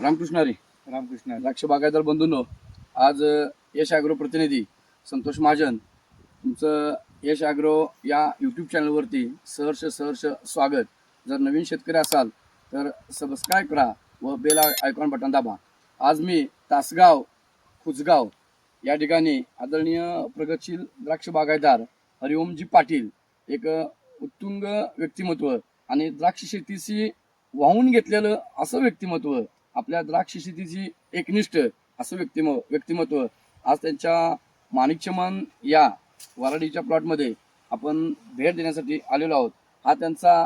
रामकृष्ण हरी. रामकृष्ण. द्राक्ष बागायतदार बंधूंनो, आज यश ॲग्रो प्रतिनिधी संतोष महाजन तुमचं यश ॲग्रो या यूट्यूब चॅनलवरती सहर्ष स्वागत. जर नवीन शेतकरी असाल तर सबस्क्राईब करा व बेल आयकॉन बटन दाबा. आज मी तासगाव खुचगाव या ठिकाणी आदरणीय प्रगतशील द्राक्ष बागायतदार हरिओमजी पाटील, एक उत्तुंग व्यक्तिमत्व आणि द्राक्ष शेतीशी वाहून घेतलेलं असं व्यक्तिमत्व, आपल्या द्राक्ष शेतीची एकनिष्ठ असं व्यक्तिमत्व आज त्यांच्या माणिकचमन या वराडीच्या प्लॉटमध्ये आपण भेट देण्यासाठी आलेलो आहोत. हा त्यांचा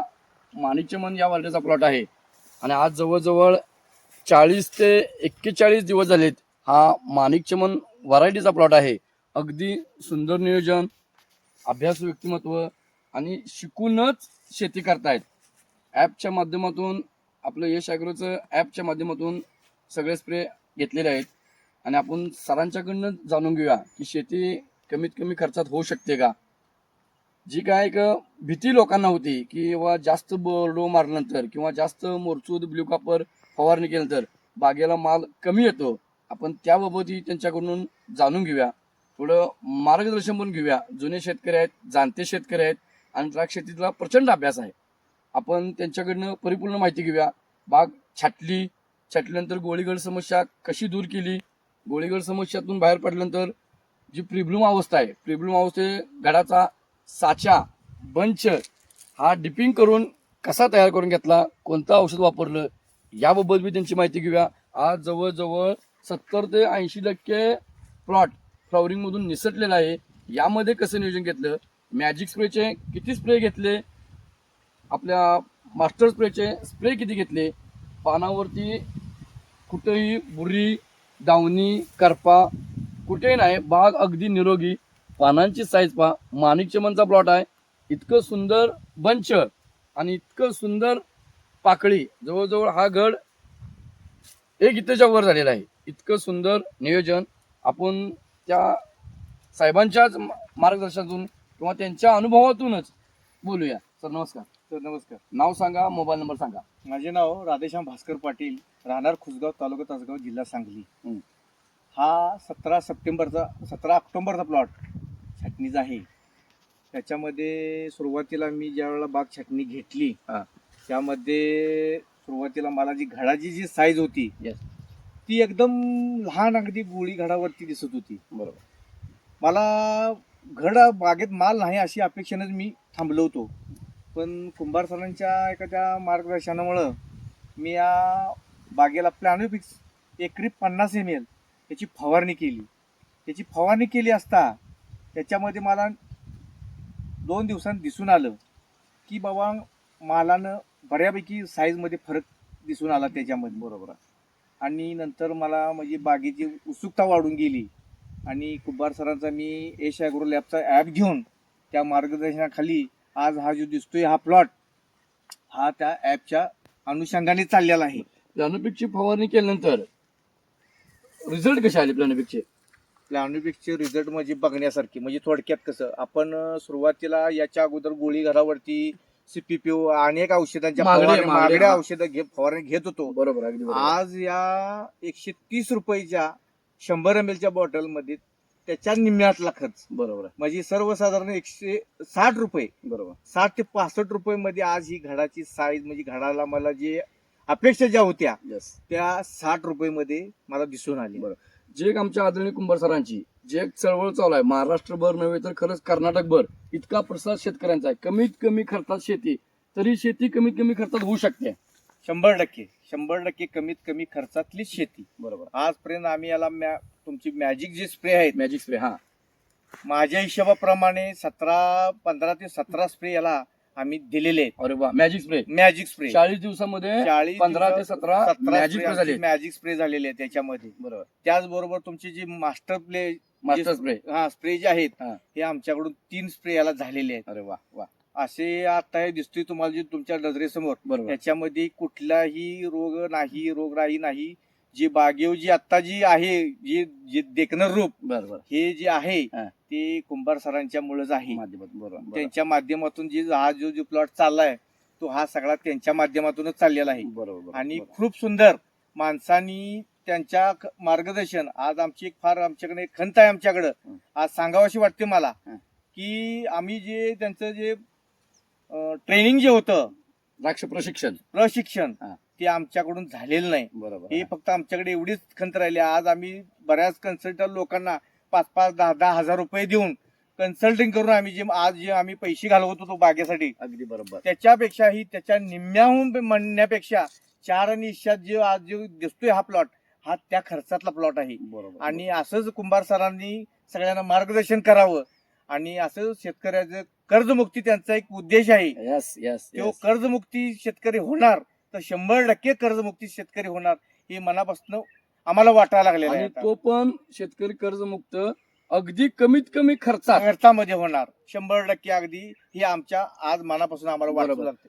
माणिकचमन या वराडीचा प्लॉट आहे आणि आज जवळजवळ 40 ते 41 दिवस झालेत हा माणिकचमन व्हरायटीचा प्लॉट आहे. अगदी सुंदर नियोजन, अभ्यासू व्यक्तिमत्व आणि शिकूनच शेती करतायत. ॲपच्या माध्यमातून, आपलं यश ॲग्रोचं ॲपच्या माध्यमातून सगळे स्प्रे घेतलेले आहेत आणि आपण सरांच्याकडनं जाणून घेऊया की शेती कमीत कमी खर्चात होऊ शकते का. जी काय एक भीती लोकांना होती की बाबा जास्त बोर्डो मारल्यानंतर किंवा जास्त मोरचूद ब्ल्यू कॉपर फवारणी केल्यानंतर बागेला माल कमी येतो, आपण त्याबाबतही त्यांच्याकडून जाणून घेऊया, थोडं मार्गदर्शन पण घेऊया. जुने शेतकरी आहेत, जाणते शेतकरी आहेत आणि द्राक्ष शेतीतला प्रचंड अभ्यास आहे. आपण त्यांच्याकडनं परिपूर्ण माहिती घेऊया. बाग छाटल्यानंतर गोळीगड समस्या कशी दूर केली, गोळीगड समस्यातून बाहेर पडल्यानंतर जी प्रीब्लूम अवस्था आहे, प्रीब्लूम अवस्थेत घडाचा साचा बंच हा डिपिंग करून कसा तयार करून घेतला, कोणतं औषध वापरलं, याबाबत बी त्यांची माहिती घेऊया. आज जवळजवळ 70 ते 80% प्लॉट फ्लॉवरिंगमधून निसटलेला आहे. यामध्ये कसं नियोजन घेतलं, मॅजिक स्प्रेचे किती स्प्रे घेतले, आपल्या मास्टर स्प्रेचे स्प्रे किती घेतले, पानावरती कुठेही बुरी, दावणी, करपा कुठेही नाही, बाग अगदी निरोगी. पानांची साईज पहा, माणिकचमनचा प्लॉट आहे. इतकं सुंदर बंच आणि इतकं सुंदर पाकळी, जवळजवळ हा गड एक इथेच्या वर झालेला आहे. इतकं सुंदर नियोजन आपण त्या साहेबांच्याच मार्गदर्शनातून किंवा त्यांच्या अनुभवातूनच बोलूया. सर नमस्कार. सर नमस्कार. नाव सांगा, मोबाईल नंबर सांगा. माझे नाव राधेश्याम भास्कर पाटील, राहणार खुसगाव, तालुका तासगाव, जिल्हा सांगली. हा 17 ऑक्टोबरचा प्लॉट छाटणीचा आहे. त्याच्यामध्ये सुरुवातीला मी ज्या वेळेला बाग छाटणी घेतली, त्यामध्ये सुरुवातीला मला जी घडाची जी साईज होती ती एकदम लहान, अगदी गोळी घडावरती दिसत होती. बरोबर. मला घड बागेत माल नाही अशी अपेक्षेनेच मी थांबलो होतो. पण कुंभार सरांच्या एखाद्या मार्गदर्शनामुळं मी या बागेला प्लॅनोफिक्स एकरी 50 ml याची फवारणी केली. त्याची फवारणी केली असता त्याच्यामध्ये मला 2 दिवसांत दिसून आलं की बाबा मालानं बऱ्यापैकी साईजमध्ये फरक दिसून आला त्याच्यामध्ये. बरोबर. आणि नंतर मला म्हणजे बागेची उत्सुकता वाढून गेली आणि कुंभार सरांचा मी यश ॲग्रो लॅबचा ॲप घेऊन त्या मार्गदर्शनाखाली आज हा जो दिसतोय हा प्लॉट, हा त्या ॲपच्या अनुषंगाने चाललेला आहे. प्लॅनोपिकची फवारणी केल्यानंतर रिझल्ट कसे आले प्लॅनोपिकचे? प्लॅनोपिकचे रिझल्ट म्हणजे बघण्यासारखे. म्हणजे थोडक्यात कसं, आपण सुरुवातीला याच्या अगोदर गोळी घरावरती CPPO अनेक औषधांच्या महागड्या औषधं फवारणी घेत होतो. बरोबर, अगदी बरोबर. आज या 130 रुपयाच्या 100 ml च्या बॉटलमध्ये त्याच्या निम्म्यातला खर्च. बरोबर. म्हणजे सर्वसाधारण 160 रुपये, बरोबर, 60 ते 65 रुपये मध्ये आज ही घडाची साईज, म्हणजे घडाला मला जे अपेक्षा ज्या होत्या त्या 60 रुपये मध्ये मला दिसून आली. बरोबर. जे आमच्या आदरणीय कुंभार सरांची जे चळवळ चालू आहे, महाराष्ट्रभर नव्हे तर खरंच कर्नाटकभर इतका प्रसाद शेतकऱ्यांचा आहे. कमीत कमी खर्चात शेती, तरी शेती कमीत कमी खर्चात होऊ शकते. 100% कमीत कमी खर्चातली शेती. बरोबर. आजपर्यंत आम्ही याला तुमची मॅजिक जे स्प्रे आहेत, मॅजिक स्प्रे, हा माझ्या हिशोबाप्रमाणे 15 ते 17 स्प्रे याला आम्ही दिलेले आहेत. अरे वा, मॅजिक स्प्रे 40 दिवसामध्ये 15 ते 17 मॅजिक स्प्रे झाले. मॅजिक स्प्रे झालेले आहेत त्याच्यामध्ये. बरोबर. त्याचबरोबर तुमची जी मास्टर स्प्रे, स्प्रे जे आहेत हे आमच्याकडून 3 स्प्रे याला झालेले आहेत. अरे वा वा. असे आता हे दिसतोय तुम्हाला जे तुमच्या नजरेसमोर. त्याच्यामध्ये कुठलाही रोगराई नाही. जी बागेव जी आता जी आहे, जी देखणं रूप, बरोबर, हे जे आहे ते कुंभार सरांच्या मुळेच आहे. त्यांच्या माध्यमातून हा जो प्लॉट चाललाय तो हा सगळा त्यांच्या माध्यमातूनच चाललेला आहे. बरोबर. आणि खूप सुंदर माणसांनी त्यांच्या मार्गदर्शन, आज आमची एक फार आमच्याकडे एक खंत आहे आमच्याकडं, आज सांगावशी वाटते मला, की आम्ही जे त्यांचं जे ट्रेनिंग जे होतं द्राक्ष प्रशिक्षण प्रशिक्षण ते आमच्याकडून झालेलं नाही. बरोबर हे फक्त आमच्याकडे एवढीच खंत राहिली. आज आम्ही बऱ्याच कन्सल्टंट लोकांना 5-5, 10-10 हजार रुपये देऊन कन्सल्टिंग करून आम्ही जे आम्ही पैसे घालवत होतो बागेसाठी, अगदी बरोबर. त्याच्यापेक्षाही त्याच्या निम्म्याहून म्हणण्यापेक्षा 4 आणि इशात जे आज जो दिसतोय हा प्लॉट, हा त्या खर्चातला प्लॉट आहे. बरोबर. आणि असंच कुंभार सरांनी सगळ्यांना मार्गदर्शन करावं आणि असं शेतकऱ्याचं कर्जमुक्ती त्यांचा एक उद्देश आहे. यस यस तो कर्जमुक्ती शेतकरी होणार तर 100% कर्जमुक्ती शेतकरी होणार हे मनापासून आम्हाला वाटायला लागलेलं आणि आहे. तो पण शेतकरी कर्जमुक्त अगदी कमीत कमी खर्चात खर्चामध्ये होणार 100% अगदी हे आमच्या आज मनापासून आम्हाला वाटू बरोबर. लागते.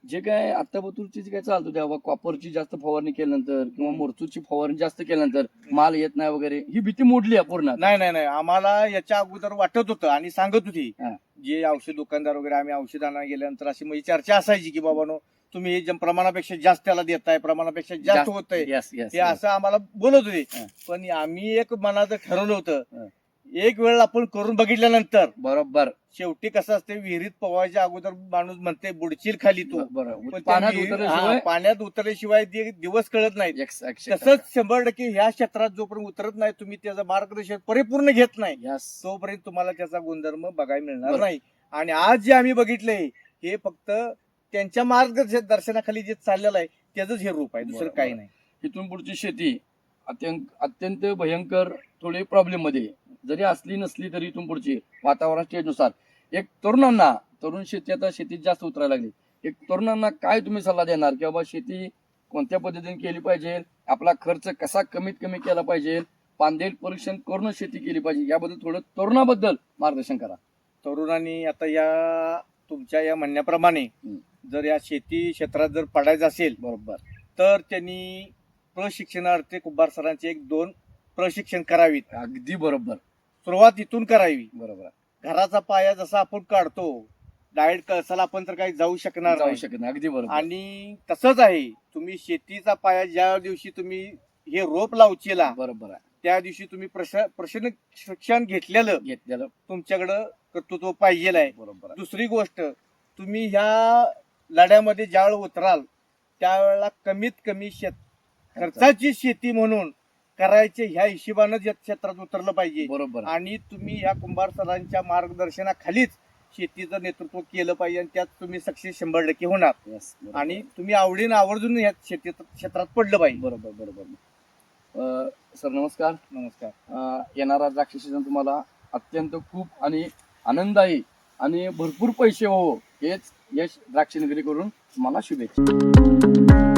जे काय आता बतूरची जे काय चालतो तेव्हा कॉपरची जास्त फवारणी केल्यानंतर किंवा मोरचूची फवारणी जास्त केल्यानंतर माल येत नाही वगैरे ही भीती मोडली आहे पूर्ण. नाही आम्हाला याच्या अगोदर वाटत होतं आणि सांगत होती हा. जे औषध दुकानदार वगैरे आम्ही औषध आणायला गेल्यानंतर अशी म्हणजे चर्चा असायची की बाबानो तुम्ही हे प्रमाणापेक्षा जास्त त्याला देताय, प्रमाणापेक्षा जास्त होतंय, यस यस हे असं आम्हाला बोलत होते. हा. पण आम्ही एक मनात ठरवलं हा. होतं, एक वेळ आपण करून बघितल्यानंतर बरोबर शेवटी कसं असते, विहिरीत पोवायच्या अगोदर माणूस म्हणते बुडशील खाली तू, बरोबर. पण पाण्यात त्या उतरल्याशिवाय पाण्यात उतरल्याशिवाय ते दिवस कळत नाहीत. Action. तसंच 100% ह्या क्षेत्रात जोपर्यंत उतरत नाही तुम्ही त्याचं मार्गदर्शन परिपूर्ण घेत नाही Yes. तोपर्यंत तुम्हाला त्याचा गुणधर्म बघायला मिळणार बरोबर. नाही. आणि आज जे आम्ही बघितले हे फक्त त्यांच्या मार्गदर्शनाखाली जे चाललेलं आहे त्याच हे रूप आहे, दुसरं बरोबर. काही नाही. इथून पुढची शेती अत्यंत भयंकर थोडी प्रॉब्लेम मध्ये जरी असली नसली तरी इथून पुढची वातावरण स्टेजनुसार एक तरुण शेती आता शेतीत जास्त उतरायला लागली, एक तरुणांना काय तुम्ही सल्ला देणार की बाबा शेती कोणत्या पद्धतीने केली पाहिजे, आपला खर्च कसा कमीत कमी केला पाहिजे, पांदेल परीक्षण करून शेती केली पाहिजे, याबद्दल थोडं तरुणाबद्दल मार्गदर्शन करा. तरुणांनी आता या तुमच्या या म्हणण्याप्रमाणे जर या शेती क्षेत्रात जर पडायचं असेल बरोबर तर त्यांनी प्रशिक्षणार्थ कुंभार सरांचे 1-2 प्रशिक्षण करावीत. अगदी बरोबर सुरुवात इथून करावी. बरोबर घराचा पाया जसा आपण काढतो डायरेक्ट कळसाला आपण तर काही जाऊ शकणार जाऊ नाही. शकत नाही. अगदी बरोबर. आणि तसंच आहे, तुम्ही शेतीचा पाया ज्या दिवशी तुम्ही हे रोप लावचीला बरोबर आहे. त्या दिवशी तुम्ही प्रशिक्षण घेतलेलं तुमच्याकडं कर्तृत्व पाहिजे आहे. बरोबर आहे. दुसरी गोष्ट, तुम्ही ह्या लढ्यामध्ये ज्यावेळेला उतराल त्यावेळेला कमीत कमी खर्चाची शेती म्हणून करायचे ह्या हिशोबानं या क्षेत्रात उतरलं पाहिजे. बरोबर आहे. आणि तुम्ही ह्या कुंभार सरांच्या मार्गदर्शनाखालीच शेतीचं नेतृत्व केलं पाहिजे आणि त्यात तुम्ही सक्सेस 100% होणार. Yes, बरोबर. आणि तुम्ही आवडीनं आवर्जून या क्षेत्रात पडलं पाहिजे. बरोबर बरोबर. सर नमस्कार. नमस्कार. येणारा द्राक्ष सीझन तुम्हाला अत्यंत खूप आणि आनंदायी आणि भरपूर पैसे हो हेच यश द्राक्ष नगरी करून तुम्हाला शुभेच्छा.